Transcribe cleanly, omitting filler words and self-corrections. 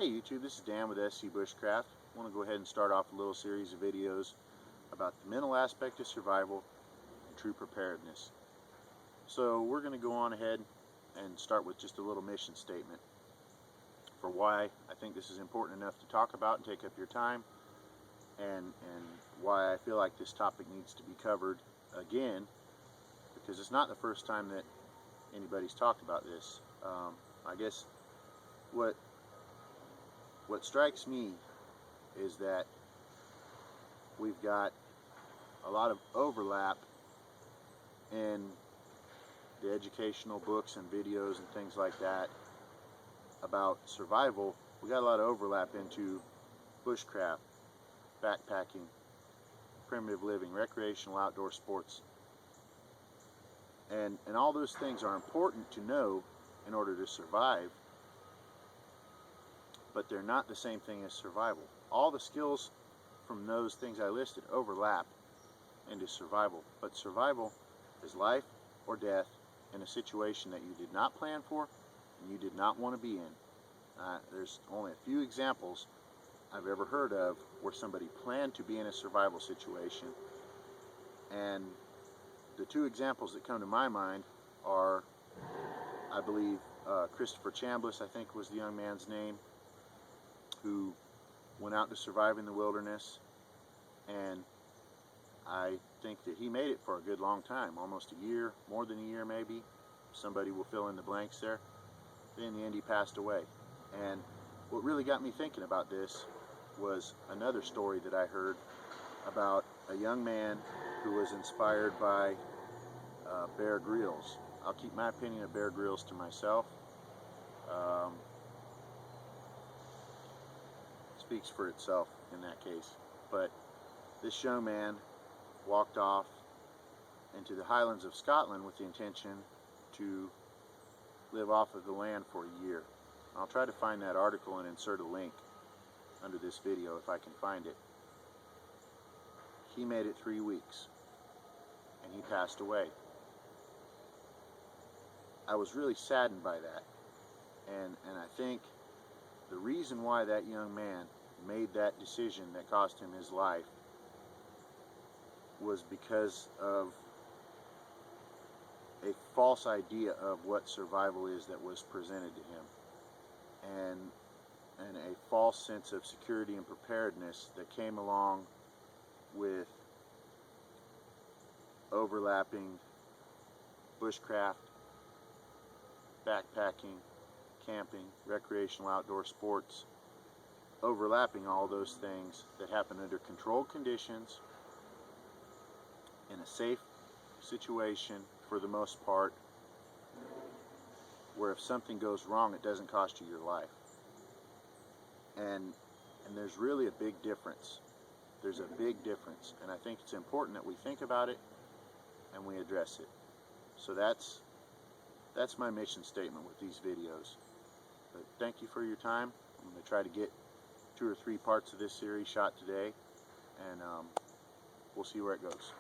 Hey YouTube, this is Dan with SC Bushcraft. I want to go ahead and start off a little series of videos about the mental aspect of survival and true preparedness. So we're going to go on ahead and start with just a little mission statement for why I think this is important enough to talk about and take up your time, and why I feel like this topic needs to be covered again, because it's not the first time that anybody's talked about this. I guess what strikes me is that we've got a lot of overlap in the educational books and videos and things like that about survival. We got a lot of overlap into bushcraft, backpacking, primitive living, recreational outdoor sports, and all those things are important to know in order to survive, but they're not the same thing as survival. All the skills from those things I listed overlap into survival, but survival is life or death in a situation that you did not plan for and you did not want to be in. There's only a few examples I've ever heard of where somebody planned to be in a survival situation, and the two examples that come to my mind are, I believe, Christopher Chambliss, I think was the young man's name, who went out to survive in the wilderness, and I think that he made it for a good long time, almost a year, more than a year maybe. Somebody will fill in the blanks there. Then in the end he passed away. And what really got me thinking about this was another story that I heard about a young man who was inspired by Bear Grylls. I'll keep my opinion of Bear Grylls to myself. Speaks for itself in that case. But this young man walked off into the Highlands of Scotland with the intention to live off of the land for a year. I'll try to find that article and insert a link under this video if I can find it. He made it 3 weeks and he passed away. I was really saddened by that, and I think the reason why that young man made that decision that cost him his life was because of a false idea of what survival is that was presented to him, and a false sense of security and preparedness that came along with overlapping bushcraft, backpacking, camping, recreational outdoor sports, overlapping all those things that happen under controlled conditions in a safe situation for the most part, where if something goes wrong it doesn't cost you your life. And there's really a big difference. There's a big difference, and I think it's important that we think about it and we address it. So that's my mission statement with these videos. But thank you for your time. I'm going to try to get 2 or 3 parts of this series shot today, and we'll see where it goes.